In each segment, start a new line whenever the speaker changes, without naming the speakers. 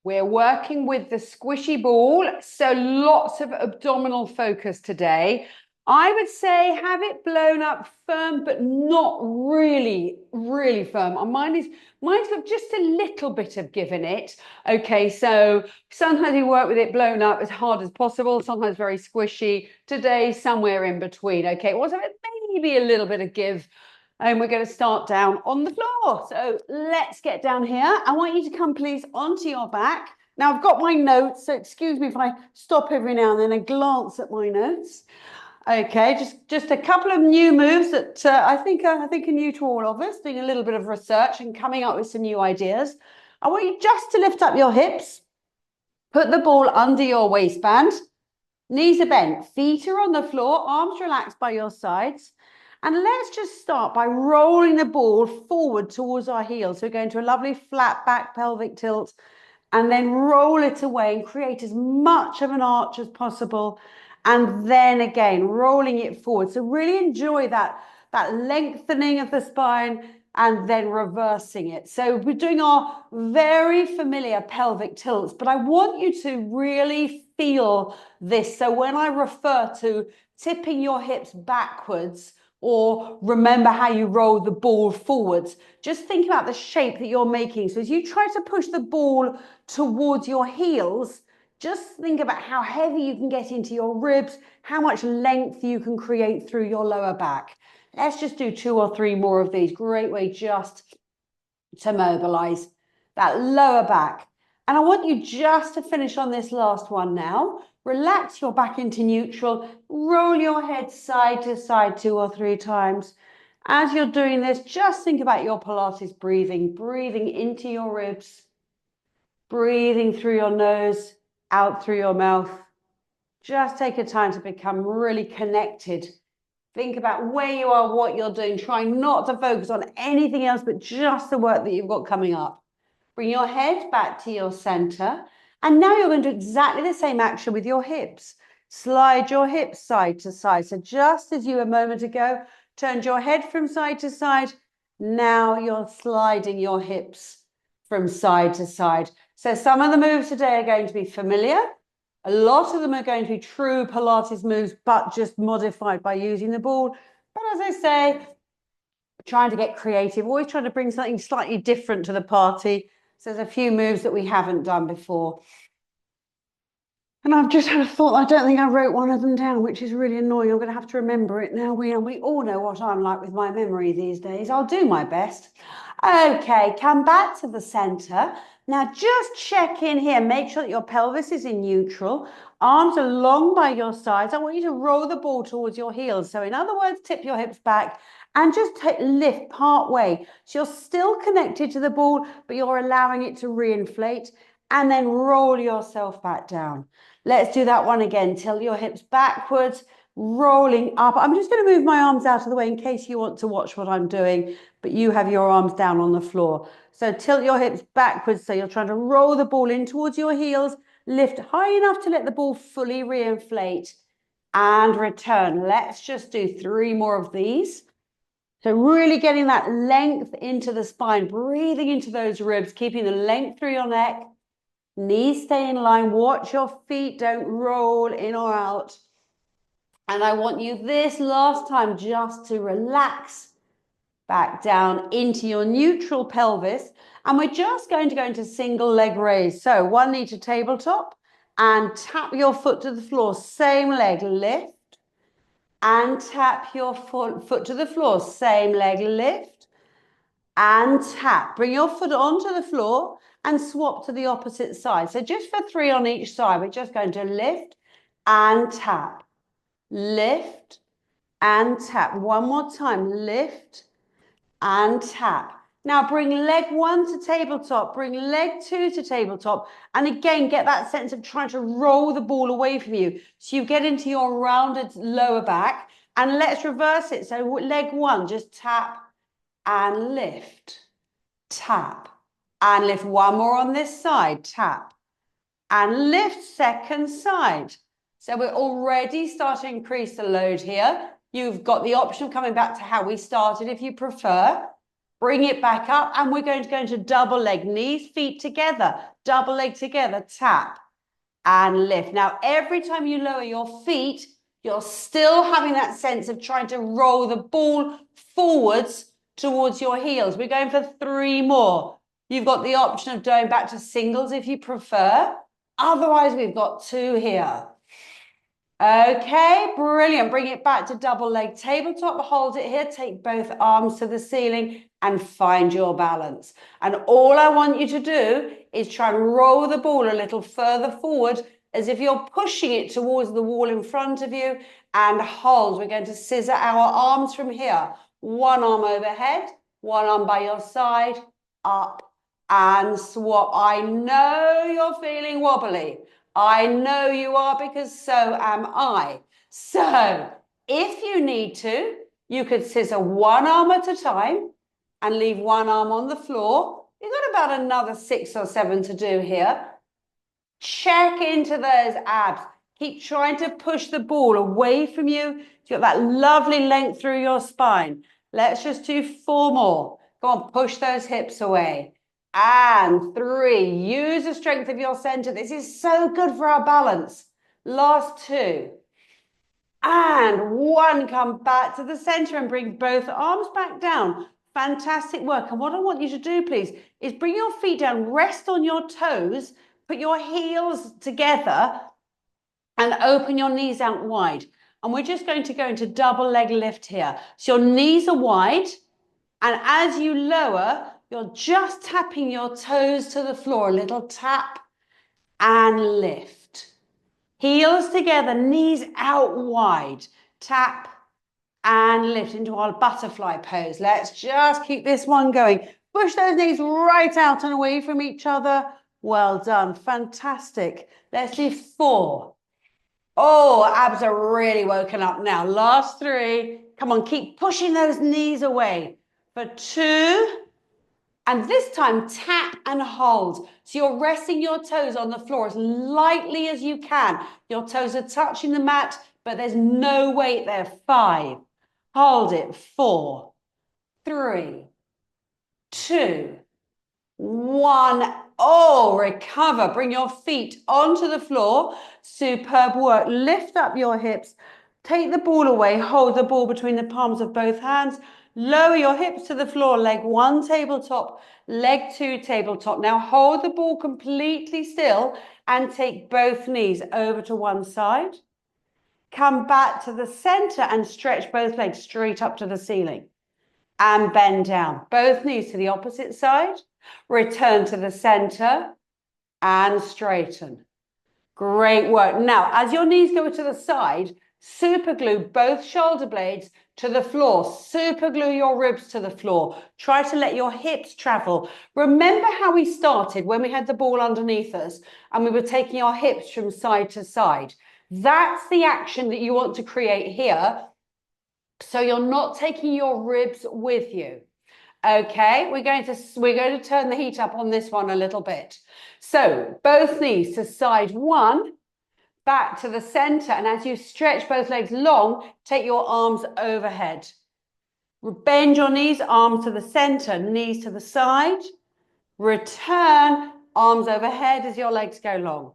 We're working with the squishy ball, so lots of abdominal focus today. I would say have it blown up firm, but not really, really firm. Mine's got just a little bit of give in it. Okay, so sometimes you work with it blown up as hard as possible, sometimes very squishy. Today, somewhere in between. Okay, what's it? Maybe a little bit of give. And we're going to start down on the floor. So let's get down here. I want you to come, please, onto your back. Now, I've got my notes, so excuse me if I stop every now and then and glance at my notes. Okay, just a couple of new moves that I think are new to all of us, doing a little bit of research and coming up with some new ideas. I want you just to lift up your hips, put the ball under your waistband, knees are bent, feet are on the floor, arms relaxed by your sides. And let's just start by rolling the ball forward towards our heels. So we're going to a lovely flat back pelvic tilt and then roll it away and create as much of an arch as possible. And then again, rolling it forward. So really enjoy that lengthening of the spine and then reversing it. So we're doing our very familiar pelvic tilts, but I want you to really feel this. So when I refer to tipping your hips backwards, or remember how you roll the ball forwards, just think about the shape that you're making. So as you try to push the ball towards your heels, just think about how heavy you can get into your ribs, how much length you can create through your lower back. Let's just do 2 or 3 more of these. Great way just to mobilize that lower back. And I want you just to finish on this last one now. Relax your back into neutral. Roll your head side to side 2 or 3 times. As you're doing this, just think about your Pilates breathing. Breathing into your ribs. Breathing through your nose, out through your mouth. Just take a time to become really connected. Think about where you are, what you're doing. Try not to focus on anything else but just the work that you've got coming up. Bring your head back to your center. And now you're going to do exactly the same action with your hips. Slide your hips side to side. So just as you a moment ago turned your head from side to side, now you're sliding your hips from side to side. So some of the moves today are going to be familiar. A lot of them are going to be true Pilates moves, but just modified by using the ball. But as I say, trying to get creative, always trying to bring something slightly different to the party. So there's a few moves that we haven't done before. And I've just had a thought, I don't think I wrote one of them down, which is really annoying. I'm going to have to remember it now. We all know what I'm like with my memory these days. I'll do my best. Okay, come back to the center. Now just check in here. Make sure that your pelvis is in neutral. Arms are long by your sides. I want you to roll the ball towards your heels. So in other words, tip your hips back and just lift part way. So you're still connected to the ball, but you're allowing it to reinflate and then roll yourself back down. Let's do that one again. Tilt your hips backwards, rolling up. I'm just going to move my arms out of the way in case you want to watch what I'm doing, but you have your arms down on the floor. So tilt your hips backwards. So you're trying to roll the ball in towards your heels, lift high enough to let the ball fully reinflate and return. Let's just do 3 more of these. So really getting that length into the spine, breathing into those ribs, keeping the length through your neck. Knees stay in line. Watch your feet don't roll in or out. And I want you this last time just to relax back down into your neutral pelvis. And we're just going to go into single leg raise. So 1 knee to tabletop and tap your foot to the floor. Same leg, lift. And tap your foot to the floor. Same leg, lift. And tap. Bring your foot onto the floor and swap to the opposite side. So just for 3 on each side, we're just going to lift and tap, lift and tap. 1 more time, lift and tap. Now bring leg 1 to tabletop, bring leg 2 to tabletop, and again, get that sense of trying to roll the ball away from you. So you get into your rounded lower back, and let's reverse it. So leg 1, just tap and lift, tap, and lift. 1 more on this side, tap, and lift second side. So we're already starting to increase the load here. You've got the option of coming back to how we started if you prefer. Bring it back up, and we're going to go into double leg, knees, feet together, double leg together, tap and lift. Now, every time you lower your feet, you're still having that sense of trying to roll the ball forwards towards your heels. We're going for 3 more. You've got the option of going back to singles if you prefer. Otherwise, we've got 2 here. Okay, brilliant. Bring it back to double leg tabletop. Hold it here. Take both arms to the ceiling and find your balance. And all I want you to do is try and roll the ball a little further forward as if you're pushing it towards the wall in front of you, and hold. We're going to scissor our arms from here. 1 arm overhead, 1 arm by your side, up and swap. I know you're feeling wobbly. I know you are, because so am I. So if you need to, you could scissor 1 arm at a time and leave 1 arm on the floor. You've got about another 6 or 7 to do here. Check into those abs. Keep trying to push the ball away from you. You've got that lovely length through your spine. Let's just do 4 more. Go on, push those hips away. And 3, use the strength of your center. This is so good for our balance. Last 2. And 1, come back to the center and bring both arms back down. Fantastic work. And what I want you to do, please, is bring your feet down, rest on your toes, put your heels together and open your knees out wide. And we're just going to go into double leg lift here. So your knees are wide, and as you lower, you're just tapping your toes to the floor, a little tap and lift. Heels together, knees out wide, tap and lift into our butterfly pose. Let's just keep this one going. Push those knees right out and away from each other. Well done, fantastic. Let's do 4. Oh, abs are really woken up now. Last 3. Come on, keep pushing those knees away. For 2. And this time, tap and hold. So you're resting your toes on the floor as lightly as you can. Your toes are touching the mat, but there's no weight there. 5. Hold it. 4, 3, 2, 1. Oh, recover. Bring your feet onto the floor. Superb work. Lift up your hips. Take the ball away. Hold the ball between the palms of both hands. Lower your hips to the floor. Leg 1 tabletop, leg 2 tabletop. Now hold the ball completely still and take both knees over to one side. Come back to the center and stretch both legs straight up to the ceiling. And bend down. Both knees to the opposite side. Return to the center and straighten. Great work. Now, as your knees go to the side, super glue both shoulder blades to the floor. Super glue your ribs to the floor. Try to let your hips travel. Remember how we started when we had the ball underneath us and we were taking our hips from side to side. That's the action that you want to create here. So you're not taking your ribs with you. Okay, we're going to turn the heat up on this one a little bit. So both knees to side 1, back to the center, and as you stretch both legs long, take your arms overhead. Bend your knees, arms to the center, knees to the side. Return, arms overhead as your legs go long.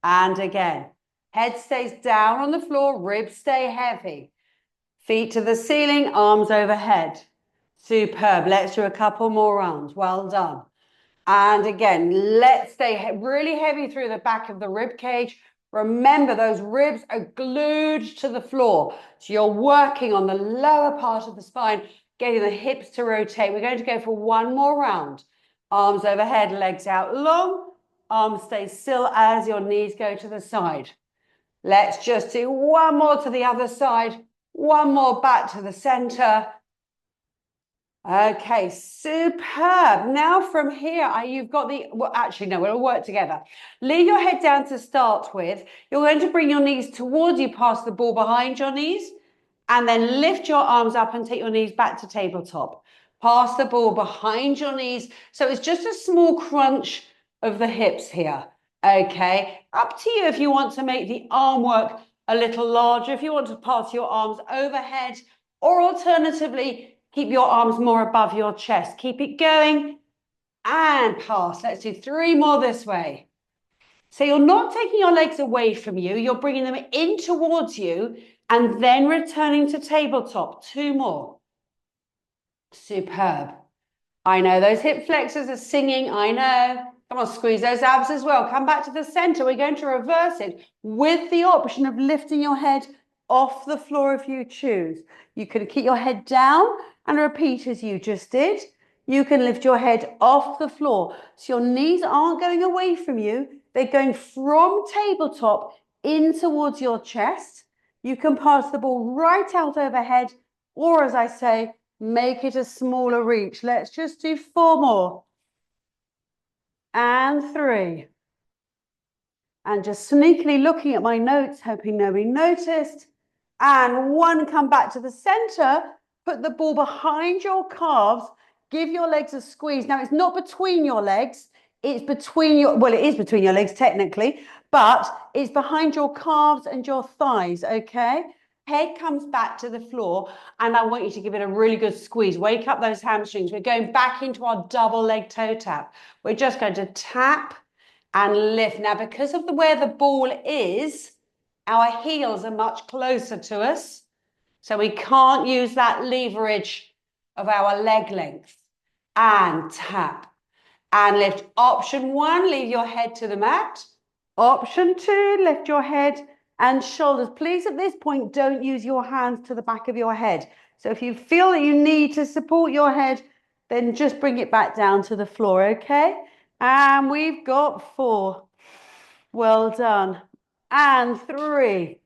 And again, head stays down on the floor, ribs stay heavy. Feet to the ceiling, arms overhead. Superb. Let's do a couple more rounds. Well done. And again, let's stay really heavy through the back of the rib cage. Remember, those ribs are glued to the floor. So you're working on the lower part of the spine, getting the hips to rotate. We're going to go for 1 more round. Arms overhead, legs out long. Arms stay still as your knees go to the side. Let's just do 1 more to the other side. 1 more back to the center. Okay, superb. Now from here, you've got the, well, actually, no, we'll work together. Leave your head down to start with. You're going to bring your knees towards you, pass the ball behind your knees, and then lift your arms up and take your knees back to tabletop. Pass the ball behind your knees. So it's just a small crunch of the hips here. Okay, up to you if you want to make the arm work a little larger, if you want to pass your arms overhead, or alternatively, Keep your arms more above your chest. Keep it going and pass. Let's do 3 more this way. So you're not taking your legs away from you. You're bringing them in towards you and then returning to tabletop. 2 more. Superb. I know those hip flexors are singing. I know. Come on, squeeze those abs as well. Come back to the center. We're going to reverse it with the option of lifting your head off the floor if you choose. You can keep your head down and repeat as you just did. You can lift your head off the floor. So your knees aren't going away from you. They're going from tabletop in towards your chest. You can pass the ball right out overhead, or as I say, make it a smaller reach. Let's just do 4 more. And 3. And just sneakily looking at my notes, hoping nobody noticed. And 1, come back to the center. Put the ball behind your calves. Give your legs a squeeze. Now, it's not between your legs. It's between your, well, it is between your legs technically, but it's behind your calves and your thighs, okay? Head comes back to the floor, and I want you to give it a really good squeeze. Wake up those hamstrings. We're going back into our double leg toe tap. We're just going to tap and lift. Now, because of where the ball is, our heels are much closer to us, so we can't use that leverage of our leg length. And tap and lift. Option 1, leave your head to the mat. Option 2, lift your head and shoulders. Please, at this point, don't use your hands to the back of your head. So if you feel that you need to support your head, then just bring it back down to the floor, okay? And we've got 4. Well done. And 3.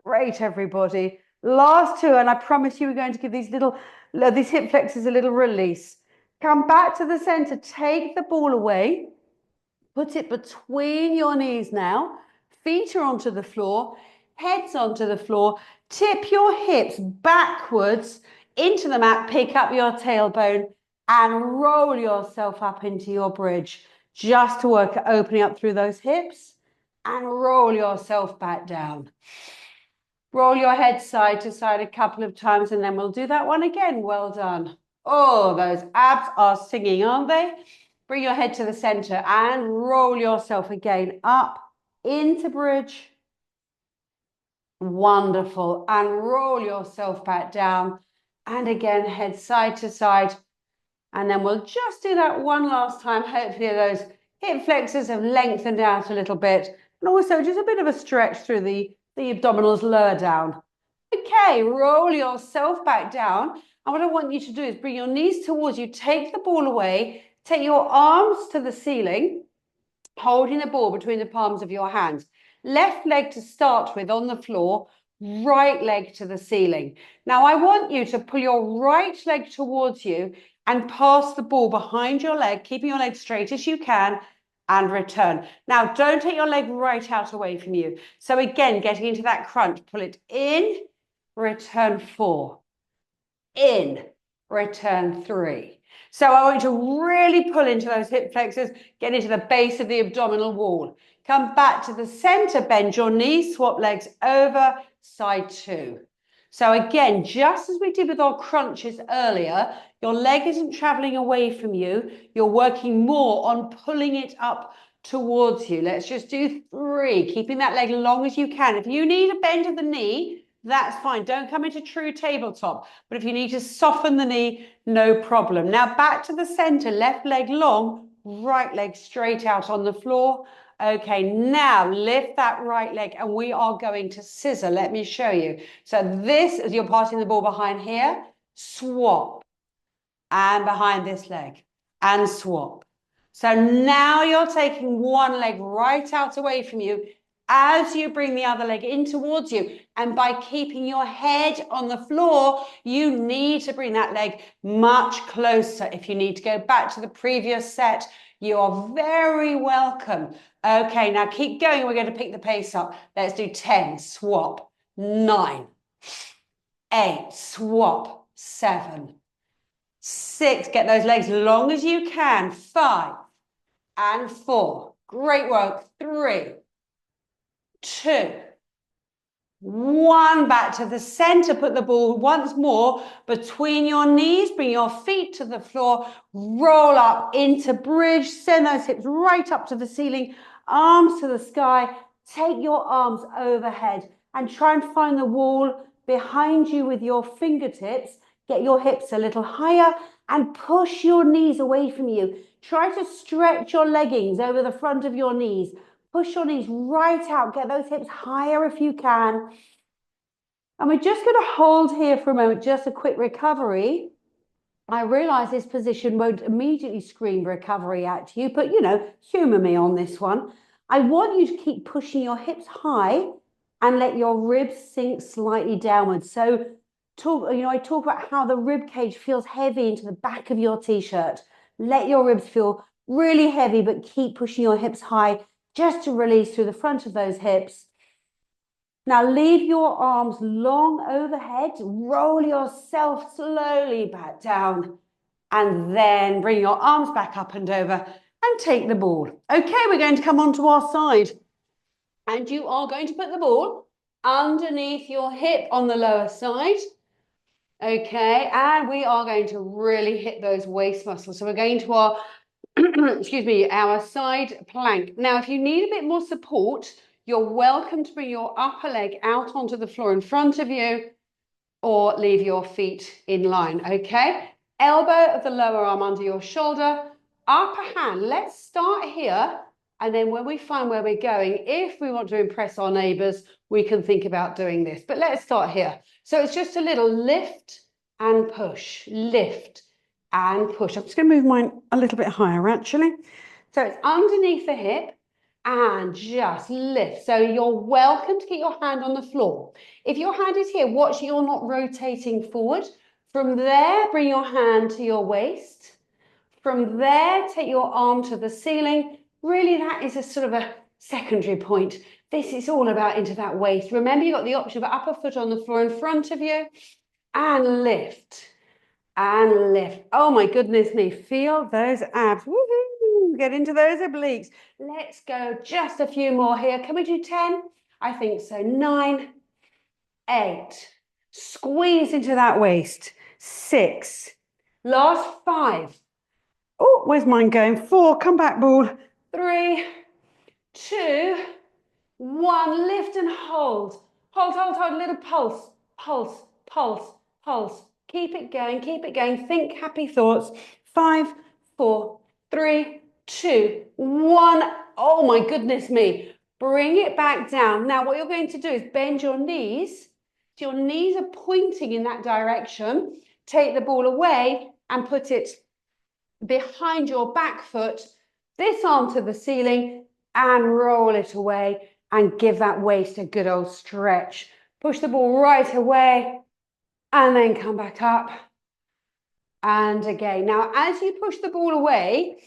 Great, everybody. Last 2, and I promise you we're going to give these hip flexors a little release. Come back to the center, take the ball away, put it between your knees now, feet are onto the floor, heads onto the floor, tip your hips backwards into the mat, pick up your tailbone and roll yourself up into your bridge, just to work at opening up through those hips and roll yourself back down. Roll your head side to side a couple of times and then we'll do that one again. Well done. Oh, those abs are singing, aren't they? Bring your head to the center and roll yourself again up into bridge. Wonderful. And roll yourself back down. And again, head side to side. And then we'll just do that one last time. Hopefully those hip flexors have lengthened out a little bit. And also just a bit of a stretch through the abdominals lower down. Okay, roll yourself back down. And what I want you to do is bring your knees towards you, take the ball away, take your arms to the ceiling, holding the ball between the palms of your hands. Left leg to start with on the floor, right leg to the ceiling. Now I want you to pull your right leg towards you and pass the ball behind your leg, keeping your leg straight as you can, and return. Now, don't take your leg right out away from you. So again, getting into that crunch, pull it in, return 4, in, return 3. So I want you to really pull into those hip flexors, get into the base of the abdominal wall. Come back to the center, bend your knees, swap legs over, side 2. So again, just as we did with our crunches earlier, your leg isn't traveling away from you. You're working more on pulling it up towards you. Let's just do 3, keeping that leg long as you can. If you need a bend of the knee, that's fine. Don't come into true tabletop. But if you need to soften the knee, no problem. Now back to the center, left leg long, right leg straight out on the floor. Okay, now lift that right leg and we are going to scissor. Let me show you. So this, as you're passing the ball behind here, swap. And behind this leg and swap. So now you're taking one leg right out away from you as you bring the other leg in towards you. And by keeping your head on the floor, you need to bring that leg much closer. If you need to go back to the previous set, you are very welcome. Okay, now keep going. We're going to pick the pace up. Let's do 10, swap, 9, 8, swap, 7, 6, get those legs long as you can, 5 and 4. Great work. 3, 2, one, back to the center. Put the ball once more between your knees. Bring your feet to the floor. Roll up into bridge. Send those hips right up to the ceiling. Arms to the sky. Take your arms overhead and try and find the wall behind you with your fingertips. Get your hips a little higher and push your knees away from you. Try to stretch your leggings over the front of your knees. Push your knees right out. Get those hips higher if you can. And we're just going to hold here for a moment, just a quick recovery. I realize this position won't immediately scream recovery at you, but, humor me on this one. I want you to keep pushing your hips high and let your ribs sink slightly downwards. So I talk about how the rib cage feels heavy into the back of your t-shirt. Let your ribs feel really heavy, but keep pushing your hips high just to release through the front of those hips. Now leave your arms long overhead. Roll yourself slowly back down and then bring your arms back up and over and take the ball. Okay, we're going to come onto our side and you are going to put the ball underneath your hip on the lower side. Okay, and we are going to really hit those waist muscles. So we're going to our, excuse me, our side plank. Now, if you need a bit more support, you're welcome to bring your upper leg out onto the floor in front of you or leave your feet in line, okay? Elbow of the lower arm under your shoulder, upper hand. Let's start here. And then when we find where we're going, if we want to impress our neighbors, we can think about doing this. But let's start here. So it's just a little lift and push, lift and push. I'm just going to move mine a little bit higher, actually. So it's underneath the hip and just lift. So you're welcome to get your hand on the floor. If your hand is here, watch you're not rotating forward. From there, bring your hand to your waist. From there, take your arm to the ceiling. Really, that is a sort of a secondary point. This is all about into that waist. Remember, you've got the option of upper foot on the floor in front of you and lift and lift. Oh my goodness me, feel those abs. Woohoo! Get into those obliques. Let's go just a few more here. Can we do 10? I think so. 9, 8. Squeeze into that waist. 6. Last 5. Oh, where's mine going? 4. Come back, ball. 3, 2, 1. Lift and hold. Hold, hold, hold. Little pulse, pulse, pulse, pulse. Keep it going, keep it going. Think happy thoughts. 5, 4, 3, 2, 1. Oh my goodness me. Bring it back down. Now what you're going to do is bend your knees. So your knees are pointing in that direction. Take the ball away and put it behind your back foot. This arm to the ceiling and roll it away and give that waist a good old stretch. Push the ball right away and then come back up. And again. Now, as you push the ball away,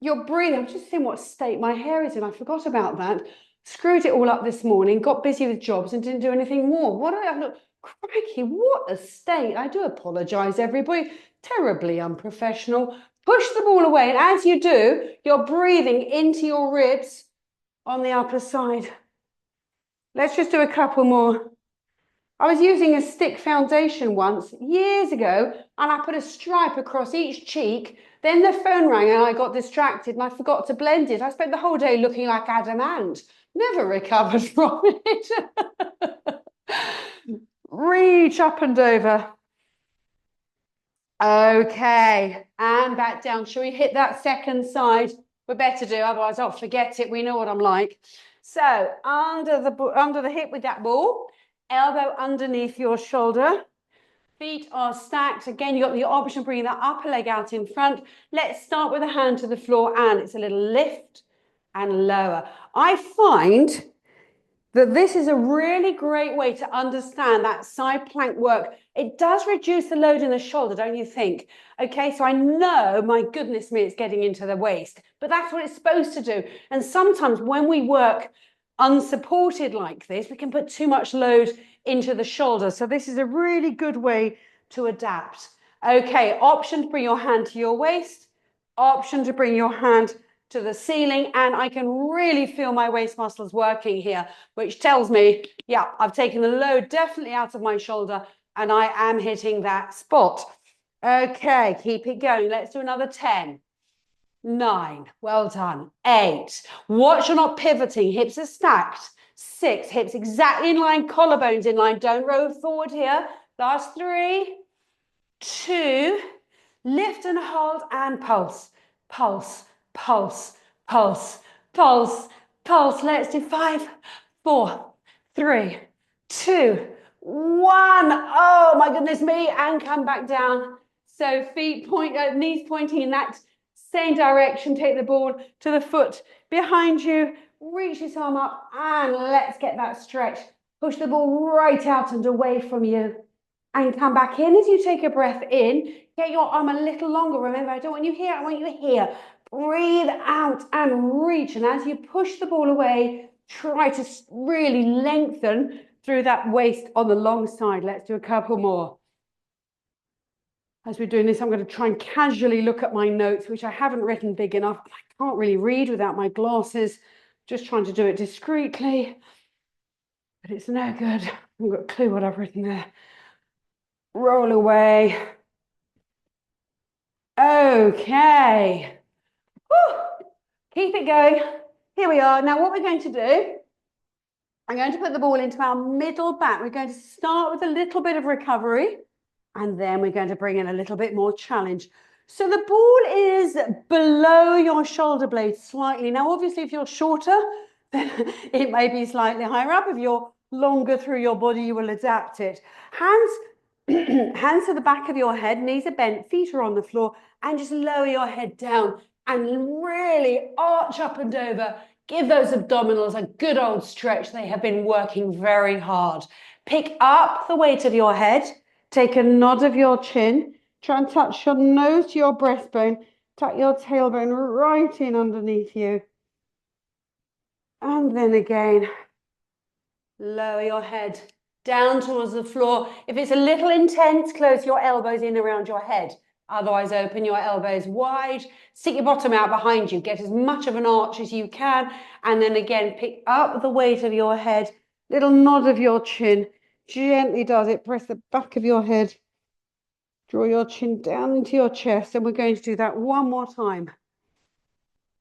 you're breathing. I'm just seeing what state my hair is in. I forgot about that. Screwed it all up this morning, got busy with jobs and didn't do anything more. What did I look? Crikey, what a state. I do apologise, everybody. Terribly unprofessional. Push the ball away. And as you do, you're breathing into your ribs on the upper side. Let's just do a couple more. I was using a stick foundation once, years ago, and I put a stripe across each cheek. Then the phone rang and I got distracted and I forgot to blend it. I spent the whole day looking like Adam Ant. Never recovered from it. Reach up and over. Okay, and back down. Shall we hit that second side? We better do, otherwise I'll forget it. We know what I'm like. So under the hip with that ball. Elbow underneath your shoulder. Feet are stacked. Again, you've got the option of bringing that upper leg out in front. Let's start with a hand to the floor and it's a little lift and lower. I find that this is a really great way to understand that side plank work. It does reduce the load in the shoulder, don't you think? Okay, so I know, my goodness me, it's getting into the waist, but that's what it's supposed to do. And sometimes when we work unsupported like this, we can put too much load into the shoulder. So this is a really good way to adapt. Okay, option to bring your hand to your waist, option to bring your hand to the ceiling, and I can really feel my waist muscles working here, which tells me, yeah, I've taken the load definitely out of my shoulder and I am hitting that spot. Okay, keep it going. Let's do another 10. 9, well done. 8, watch you're not pivoting, hips are stacked. 6, hips exactly in line, collarbones in line, don't roll forward here. Last 3, 2, lift and hold and pulse, pulse, pulse, pulse, pulse, pulse. Let's do 5, 4, 3, 2, 1. Oh my goodness me, and come back down. So feet point, knees pointing in that same direction. Take the ball to the foot behind you. Reach this arm up and let's get that stretch. Push the ball right out and away from you. And come back in as you take a breath in. Get your arm a little longer. Remember, I don't want you here, I want you here. Breathe out and reach. And as you push the ball away, try to really lengthen through that waist on the long side. Let's do a couple more. As we're doing this, I'm going to try and casually look at my notes, which I haven't written big enough. I can't really read without my glasses. Just trying to do it discreetly. But it's no good. I haven't got a clue what I've written there. Roll away. Okay. Woo. Keep it going. Here we are. Now what we're going to do, I'm going to put the ball into our middle back. We're going to start with a little bit of recovery, and then we're going to bring in a little bit more challenge. So the ball is below your shoulder blade slightly. Now, obviously, if you're shorter, then it may be slightly higher up. If you're longer through your body, you will adapt it. Hands hands to the back of your head, knees are bent, feet are on the floor, and just lower your head down and really arch up and over. Give those abdominals a good old stretch. They have been working very hard. Pick up the weight of your head. Take a nod of your chin. Try and touch your nose to your breastbone. Tuck your tailbone right in underneath you. And then again, lower your head down towards the floor. If it's a little intense, close your elbows in around your head. Otherwise, open your elbows wide, stick your bottom out behind you, get as much of an arch as you can, and then again, pick up the weight of your head, little nod of your chin, gently does it, press the back of your head, draw your chin down into your chest, and we're going to do that one more time.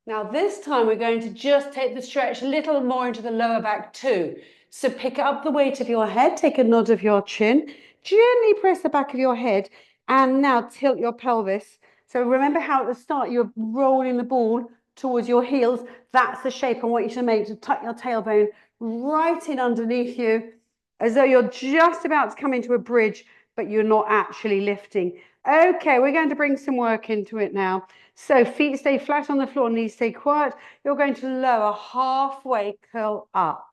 Now this time we're going to just take the stretch a little more into the lower back too. So pick up the weight of your head, take a nod of your chin, gently press the back of your head, and now tilt your pelvis. So remember how at the start you're rolling the ball towards your heels. That's the shape I want you to make, to tuck your tailbone right in underneath you, as though you're just about to come into a bridge, but you're not actually lifting. Okay, we're going to bring some work into it now. So feet stay flat on the floor, knees stay quiet. You're going to lower halfway, curl up.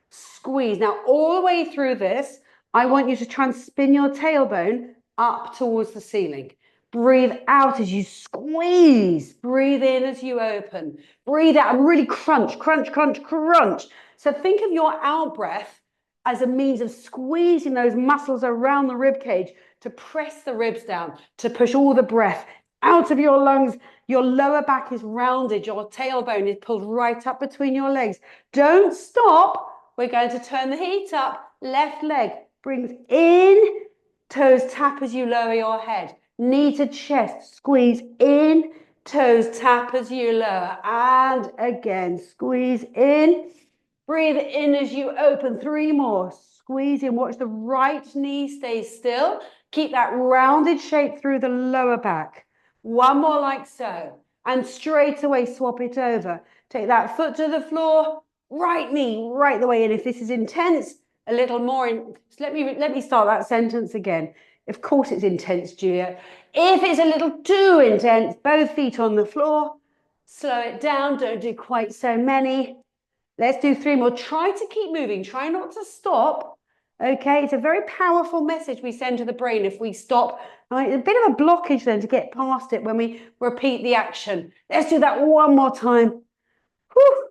Squeeze. Now, all the way through this, I want you to try and spin your tailbone up towards the ceiling. Breathe out as you squeeze. Breathe in as you open. Breathe out and really crunch, crunch, crunch, crunch. So think of your out breath as a means of squeezing those muscles around the rib cage to press the ribs down, to push all the breath out of your lungs. Your lower back is rounded. Your tailbone is pulled right up between your legs. Don't stop. We're going to turn the heat up. Left leg brings in. Toes tap as you lower your head. Knee to chest. Squeeze in. Toes tap as you lower. And again, squeeze in. Breathe in as you open. 3 more. Squeeze in. Watch the right knee stay still. Keep that rounded shape through the lower back. 1 more like so. And straight away swap it over. Take that foot to the floor. Right knee right the way in. If this is intense, a little more in. Let me start that sentence again. Of course it's intense, Julia. If it's a little too intense, both feet on the floor. Slow it down. Don't do quite so many. Let's do 3 more. Try to keep moving. Try not to stop. Okay, it's a very powerful message we send to the brain if we stop. Right? A bit of a blockage then to get past it when we repeat the action. Let's do that 1 more time. Whew.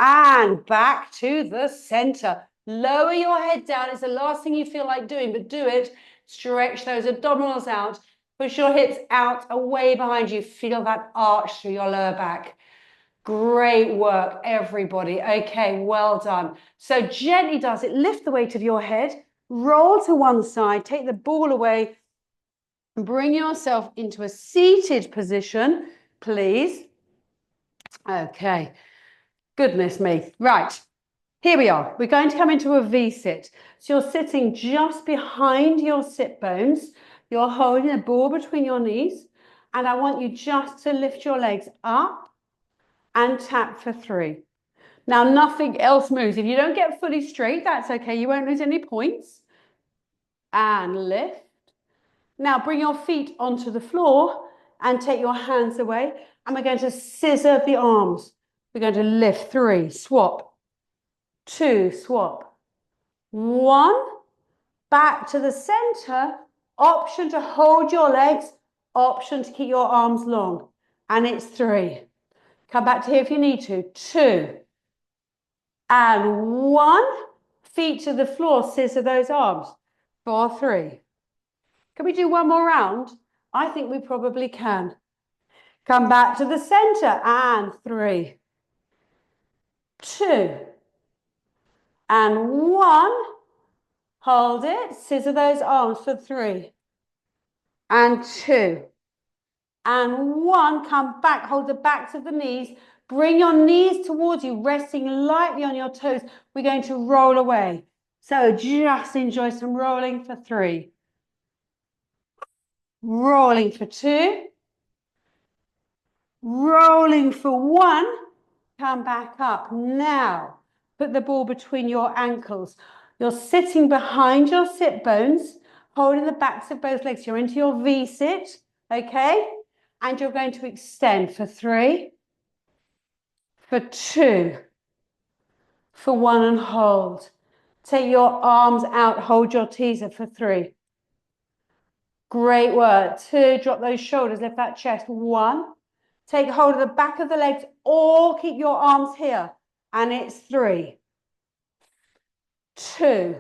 And back to the center. Lower your head down. It's the last thing you feel like doing, but do it. Stretch those abdominals out. Push your hips out, away behind you. Feel that arch through your lower back. Great work, everybody. Okay, well done. So gently does it. Lift the weight of your head. Roll to one side. Take the ball away. And bring yourself into a seated position, please. Okay. Goodness me. Right. Here we are. We're going to come into a V-sit. So you're sitting just behind your sit bones. You're holding a ball between your knees. And I want you just to lift your legs up and tap for 3. Now, nothing else moves. If you don't get fully straight, that's okay. You won't lose any points. And lift. Now, bring your feet onto the floor and take your hands away. And we're going to scissor the arms. We're going to lift 3, swap, 2, swap, 1, back to the center, option to hold your legs, option to keep your arms long. And it's 3. Come back to here if you need to. 2, and 1. Feet to the floor, scissor those arms. 4, 3. Can we do one more round? I think we probably can. Come back to the center, and 3, 2, and 1. Hold it, scissor those arms for 3, and 2, and 1. Come back, hold the backs of the knees. Bring your knees towards you, resting lightly on your toes. We're going to roll away. So just enjoy some rolling for 3. Rolling for 2. Rolling for 1. Come back up. Now, put the ball between your ankles. You're sitting behind your sit bones, holding the backs of both legs. You're into your V-sit, okay? And you're going to extend for 3, for 2, for 1, and hold. Take your arms out, hold your teaser for 3. Great work. 2, drop those shoulders, lift that chest. 1, take hold of the back of the legs, or keep your arms here. And it's 3, 2,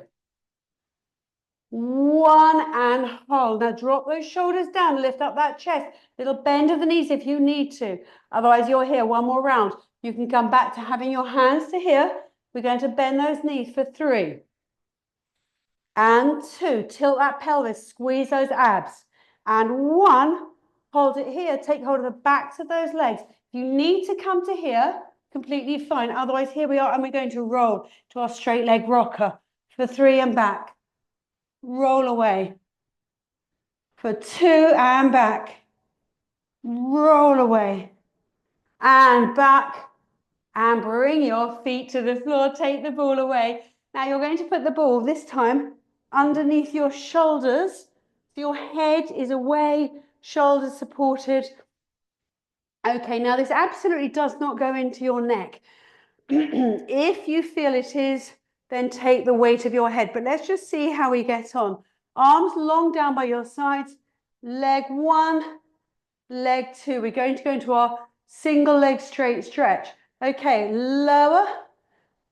1, and hold. Now drop those shoulders down, lift up that chest. Little bend of the knees if you need to. Otherwise, you're here. One more round. You can come back to having your hands to here. We're going to bend those knees for 3, and 2. Tilt that pelvis, squeeze those abs. And 1, hold it here. Take hold of the backs of those legs. If you need to come to here, completely fine. Otherwise, here we are, and we're going to roll to our straight leg rocker for 3 and back. Roll away for 2 and back. Roll away and back, and bring your feet to the floor. Take the ball away. Now you're going to put the ball this time underneath your shoulders. So your head is away, shoulders supported. Okay, now this absolutely does not go into your neck. If you feel it is, then take the weight of your head. But let's just see how we get on. Arms long down by your sides. Leg 1, leg 2. We're going to go into our single leg straight stretch. Okay, lower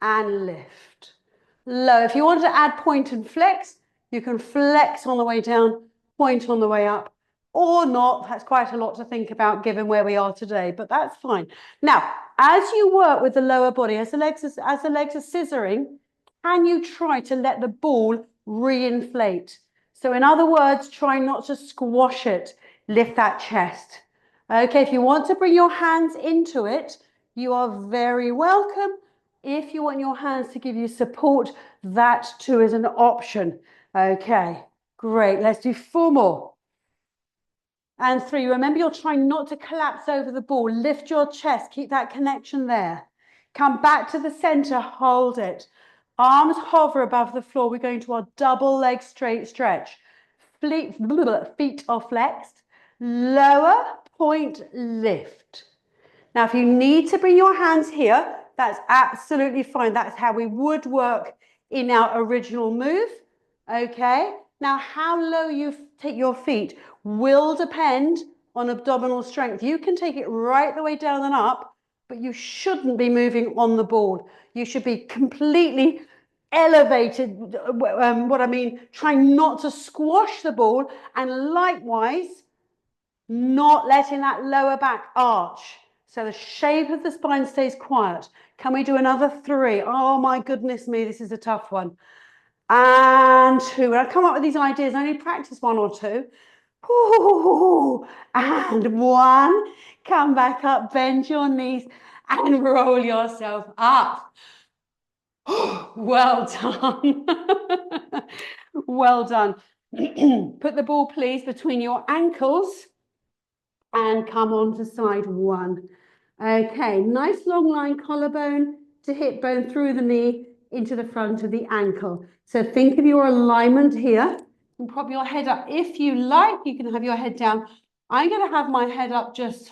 and lift. Low. If you want to add point and flex, you can flex on the way down, point on the way up, or not. That's quite a lot to think about given where we are today, but that's fine. Now, as you work with the lower body, as the legs are scissoring, can you try to let the ball re-inflate? So in other words, try not to squash it. Lift that chest. Okay, if you want to bring your hands into it, you are very welcome. If you want your hands to give you support, that too is an option. Okay, great. Let's do 4 more. And 3. Remember, you're trying not to collapse over the ball. Lift your chest. Keep that connection there. Come back to the center. Hold it. Arms hover above the floor. We're going to our double leg straight stretch. Feet are flexed. Lower, point, lift. Now, if you need to bring your hands here, that's absolutely fine. That's how we would work in our original move. Okay. Now, how low you take your feet will depend on abdominal strength. You can take it right the way down and up, but you shouldn't be moving on the ball. You should be completely elevated. Trying not to squash the ball, and likewise, not letting that lower back arch. So the shape of the spine stays quiet. Can we do another 3? Oh my goodness me, this is a tough one. And 2. When I come up with these ideas, I only practice 1 or 2. Ooh, and 1. Come back up, bend your knees and roll yourself up. Well done. Well done. Put the ball, please, between your ankles and come on to side 1. Okay, nice long line, collarbone to hip bone through the knee into the front of the ankle. So think of your alignment here and prop your head up. If you like, you can have your head down. I'm going to have my head up, just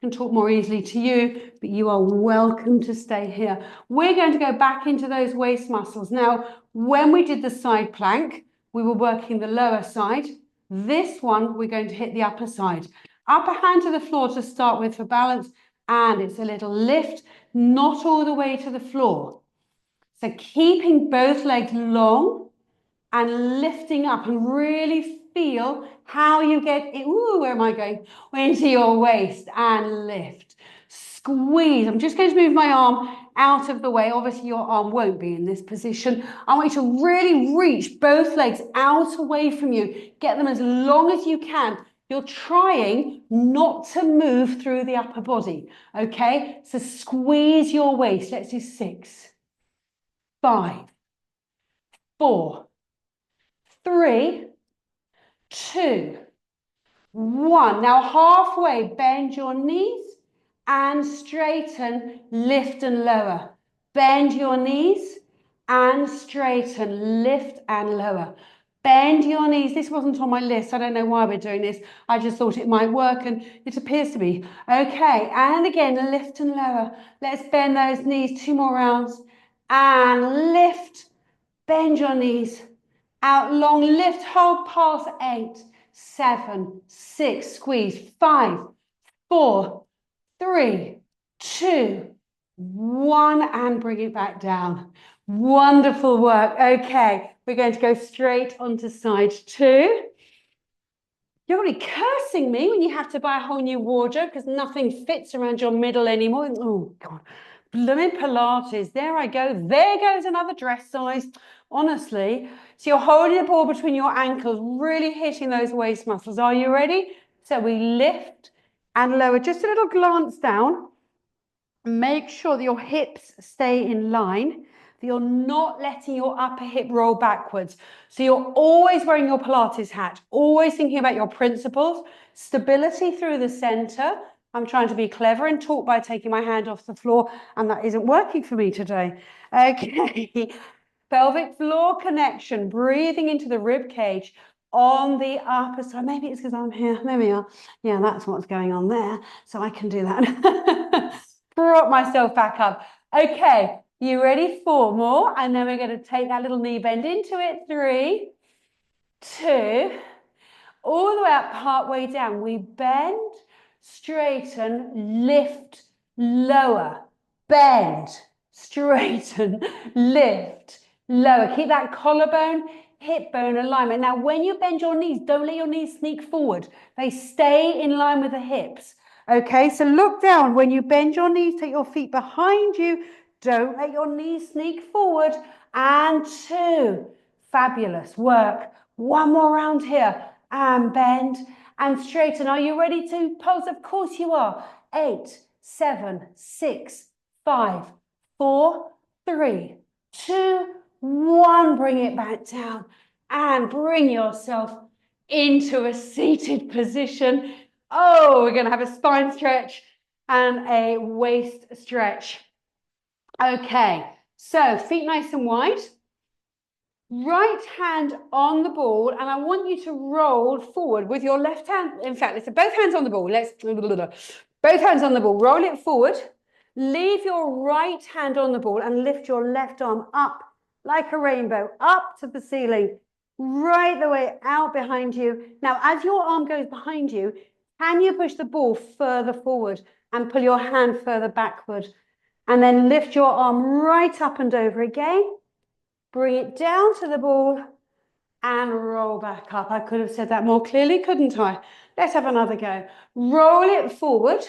can talk more easily to you, but you are welcome to stay here. We're going to go back into those waist muscles. Now, when we did the side plank, we were working the lower side. This one, we're going to hit the upper side. Upper hand to the floor to start with for balance, and it's a little lift, not all the way to the floor. So keeping both legs long and lifting up, and really feel how you get in, ooh, where am I going? Into your waist and lift. Squeeze. I'm just going to move my arm out of the way. Obviously, your arm won't be in this position. I want you to really reach both legs out away from you. Get them as long as you can. You're trying not to move through the upper body, okay? So squeeze your waist. Let's do 6, 5, 4, 3, 2, 1. Now halfway, bend your knees and straighten, lift and lower. Bend your knees and straighten, lift and lower. Bend your knees. This wasn't on my list. I don't know why we're doing this. I just thought it might work, and it appears to be. Okay, and again, lift and lower. Let's bend those knees 2 more rounds. And lift, bend your knees. Out long, lift, hold past 8, 7, 6, squeeze, 5, 4, 3, 2, 1, and bring it back down. Wonderful work. Okay, we're going to go straight onto side 2. You're going to be cursing me when you have to buy a whole new wardrobe because nothing fits around your middle anymore. Oh, God. Blooming Pilates. There I go. There goes another dress size. Honestly. So you're holding the ball between your ankles, really hitting those waist muscles. Are you ready? So we lift and lower. Just a little glance down. Make sure that your hips stay in line, that you're not letting your upper hip roll backwards. So you're always wearing your Pilates hat, always thinking about your principles, stability through the center. I'm trying to be clever and talk by taking my hand off the floor, and that isn't working for me today. Okay. Pelvic floor connection, breathing into the rib cage on the upper side. Maybe it's because I'm here. There we are. Yeah, that's what's going on there. So I can do that. Prop myself back up. Okay, you ready? 4 more. And then we're going to take that little knee bend into it. 3, 2, all the way up, part way down. We bend, straighten, lift, lower, bend, straighten, lift, lower. Keep that collarbone, hip bone alignment. Now, when you bend your knees, don't let your knees sneak forward. They stay in line with the hips. Okay, so look down. When you bend your knees, take your feet behind you. Don't let your knees sneak forward. And 2. Fabulous work. 1 more round here. And bend and straighten. Are you ready to pose? Of course you are. 8, 7, 6, 5, 4, 3, 2, 1. Bring it back down and bring yourself into a seated position. Oh, we're going to have a spine stretch and a waist stretch. Okay, so feet nice and wide. Right hand on the ball, and I want you to roll forward with your left hand. In fact, let's both hands on the ball. Both hands on the ball. Roll it forward. Leave your right hand on the ball and lift your left arm up like a rainbow, up to the ceiling, right the way out behind you. Now, as your arm goes behind you, can you push the ball further forward and pull your hand further backward? And then lift your arm right up and over again. Bring it down to the ball and roll back up. I could have said that more clearly, couldn't I? Let's have another go. Roll it forward.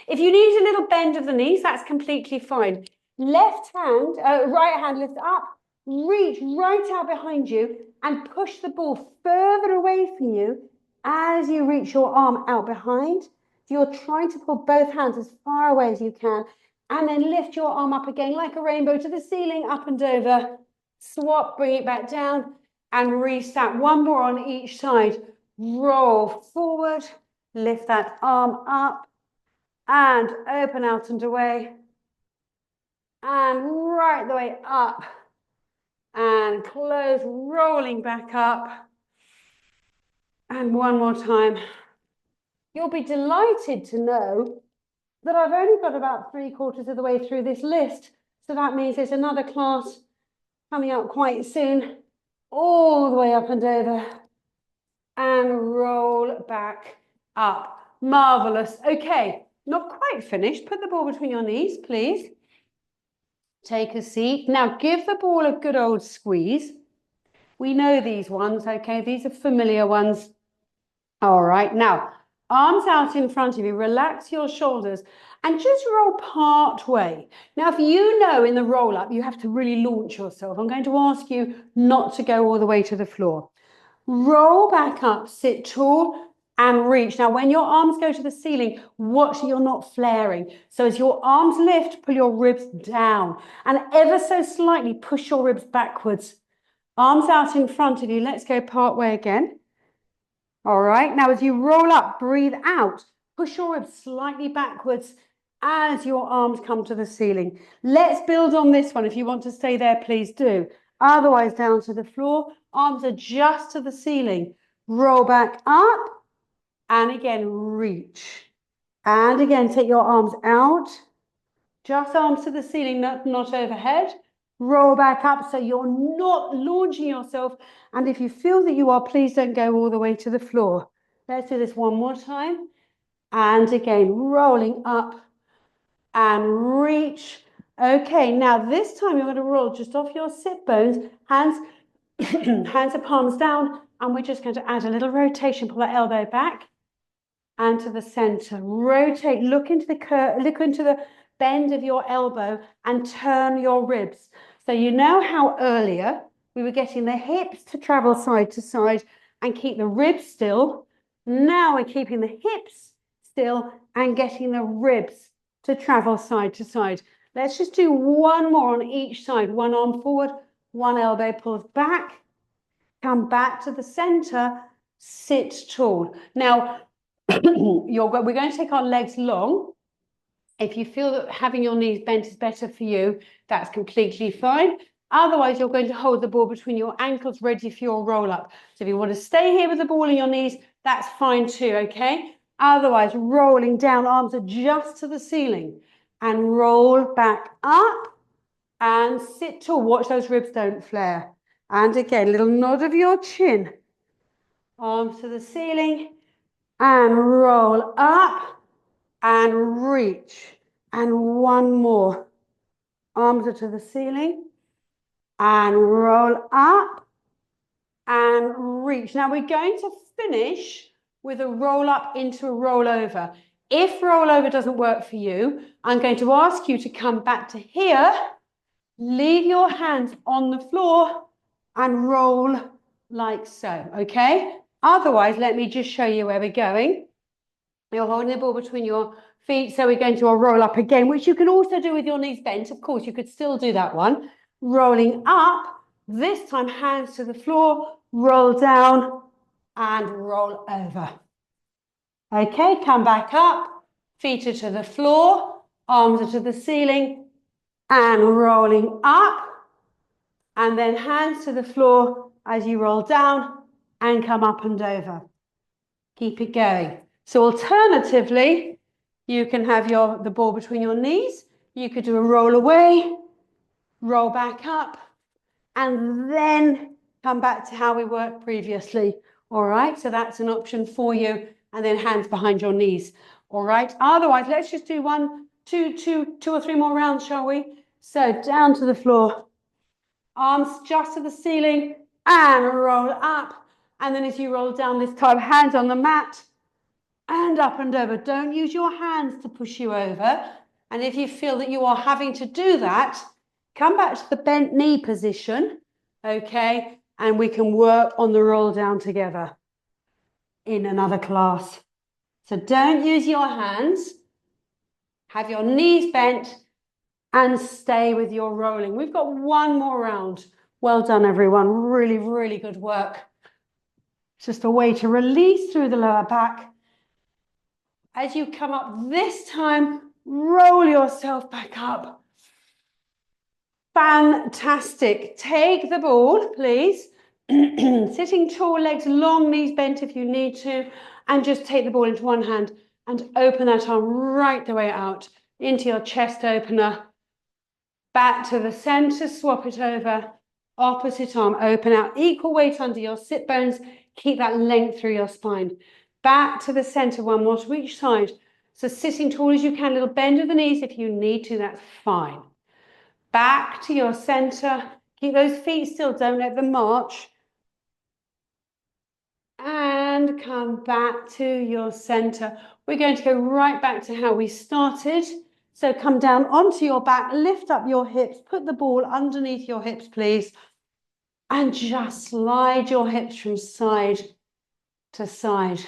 If you need a little bend of the knees, that's completely fine. Left hand, right hand lift up, reach right out behind you and push the ball further away from you as you reach your arm out behind. You're trying to pull both hands as far away as you can and then lift your arm up again like a rainbow to the ceiling, up and over. Swap, bring it back down and reset. One more on each side. Roll forward, lift that arm up and open out and away. And right the way up and close, rolling back up. And one more time. You'll be delighted to know that I've only got about 3/4 of the way through this list. So that means there's another class coming up quite soon, all the way up and over. And roll back up. Marvelous. Okay, not quite finished. Put the ball between your knees, please. Take a seat. Now give the ball a good old squeeze. We know these ones, okay? These are familiar ones. All right, now arms out in front of you. Relax your shoulders and just roll part way. Now, if you know in the roll up, you have to really launch yourself. I'm going to ask you not to go all the way to the floor. Roll back up, sit tall and reach. Now, when your arms go to the ceiling, watch that you're not flaring. So as your arms lift, pull your ribs down and ever so slightly push your ribs backwards. Arms out in front of you. Let's go part way again. All right. Now, as you roll up, breathe out. Push your ribs slightly backwards as your arms come to the ceiling. Let's build on this one. If you want to stay there, please do. Otherwise, down to the floor. Arms are just to the ceiling. Roll back up. And again, reach. And again, take your arms out. Just arms to the ceiling, not overhead. Roll back up so you're not launching yourself. And if you feel that you are, please don't go all the way to the floor. Let's do this one more time. And again, rolling up and reach. Okay, now this time you're going to roll just off your sit bones. Hands are palms down. And we're just going to add a little rotation. Pull that elbow back and to the center. Rotate, look into the bend of your elbow and turn your ribs. So you know how earlier we were getting the hips to travel side to side and keep the ribs still. Now we're keeping the hips still and getting the ribs to travel side to side. Let's just do one more on each side. One arm forward, one elbow pulls back. Come back to the center, sit tall. Now, we're going to take our legs long. If you feel that having your knees bent is better for you, that's completely fine. Otherwise, you're going to hold the ball between your ankles ready for your roll up. So if you want to stay here with the ball in your knees, that's fine too, okay? Otherwise, rolling down, arms are just to the ceiling. And roll back up and sit tall. Watch those ribs don't flare. And again, little nod of your chin. Arms to the ceiling. And roll up and reach. And one more. Arms are to the ceiling. And roll up and reach. Now we're going to finish with a roll up into a roll over. If roll over doesn't work for you, I'm going to ask you to come back to here, leave your hands on the floor and roll like so, okay? Otherwise, let me just show you where we're going. You're holding the ball between your feet, so we're going to a roll up again, which you can also do with your knees bent. Of course, you could still do that one. Rolling up, this time hands to the floor, roll down and roll over. Okay, come back up, feet are to the floor, arms are to the ceiling and rolling up and then hands to the floor as you roll down and come up and over. Keep it going. So alternatively, you can have the ball between your knees. You could do a roll away, roll back up, and then come back to how we worked previously. All right, so that's an option for you. And then hands behind your knees. All right, otherwise, let's just do two or three more rounds, shall we? So down to the floor, arms just to the ceiling and roll up. And then as you roll down this time, hands on the mat and up and over. Don't use your hands to push you over. And if you feel that you are having to do that, come back to the bent knee position, okay? And we can work on the roll down together in another class. So don't use your hands. Have your knees bent and stay with your rolling. We've got one more round. Well done, everyone. Really, really good work. It's just a way to release through the lower back. As you come up this time, roll yourself back up. Fantastic. Take the ball, please. Sitting tall, legs long, knees bent if you need to, and just take the ball into one hand and open that arm right the way out into your chest opener. Back to the center, swap it over. Opposite arm, open out. Equal weight under your sit bones. Keep that length through your spine. Back to the center, one more to each side. So sitting tall as you can, a little bend of the knees if you need to, that's fine. Back to your center. Keep those feet still, don't let them march. And come back to your center. We're going to go right back to how we started. So come down onto your back, lift up your hips, put the ball underneath your hips, please. And just slide your hips from side to side.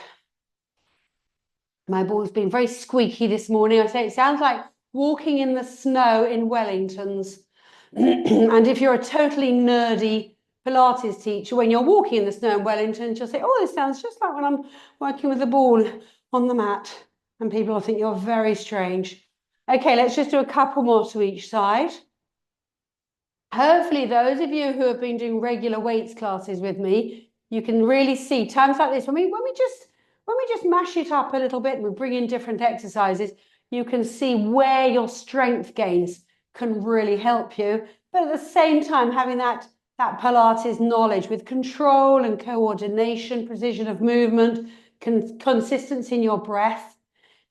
My ball's been very squeaky this morning. I say it sounds like walking in the snow in Wellingtons. And if you're a totally nerdy Pilates teacher, when you're walking in the snow in Wellingtons, you'll say, oh, this sounds just like when I'm working with the ball on the mat. And people will think you're very strange. Okay, let's just do a couple more to each side. Hopefully, those of you who have been doing regular weights classes with me, you can really see times like this, when we just mash it up a little bit and we bring in different exercises, you can see where your strength gains can really help you. But at the same time, having that Pilates knowledge with control and coordination, precision of movement, consistency in your breath.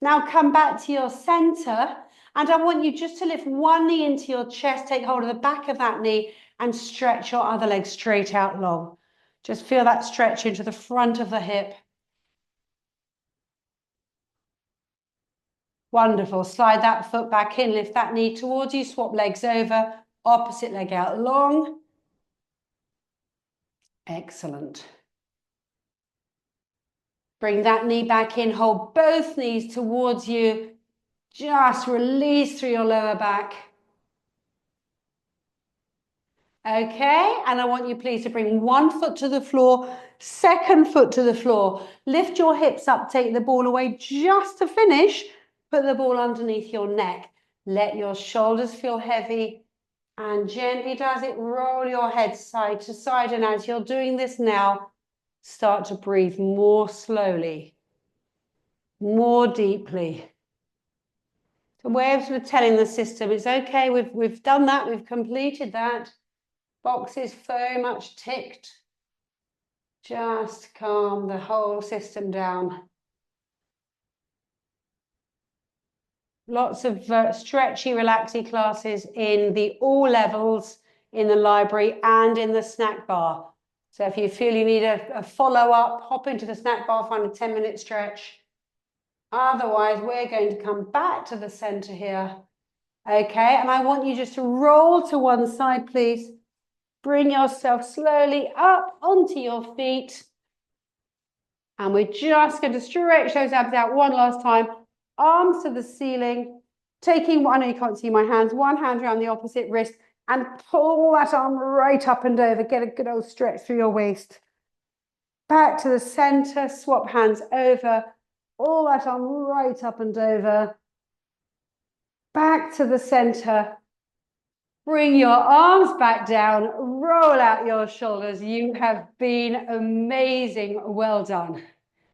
Now come back to your center, and I want you just to lift one knee into your chest, take hold of the back of that knee and stretch your other leg straight out long. Just feel that stretch into the front of the hip. Wonderful. Slide that foot back in, lift that knee towards you, swap legs over, opposite leg out long. Excellent. Bring that knee back in, hold both knees towards you. Just release through your lower back. Okay, and I want you please to bring one foot to the floor, second foot to the floor. Lift your hips up, take the ball away just to finish. Put the ball underneath your neck. Let your shoulders feel heavy and gently does it roll your head side to side. And as you're doing this now, start to breathe more slowly, more deeply. So we're sort of telling the system, it's okay, we've done that, we've completed that. Box is very much ticked. Just calm the whole system down. Lots of stretchy, relaxy classes in the all levels in the library and in the snack bar. So if you feel you need a follow-up, hop into the snack bar, find a 10-minute stretch. Otherwise, we're going to come back to the center here. Okay, and I want you just to roll to one side, please. Bring yourself slowly up onto your feet. And we're just going to stretch those abs out one last time. Arms to the ceiling. Taking, I know you can't see my hands, one hand around the opposite wrist and pull that arm right up and over. Get a good old stretch through your waist. Back to the center, swap hands over. All that arm right up and over. Back to the center. Bring your arms back down, roll out your shoulders. You have been amazing. Well done.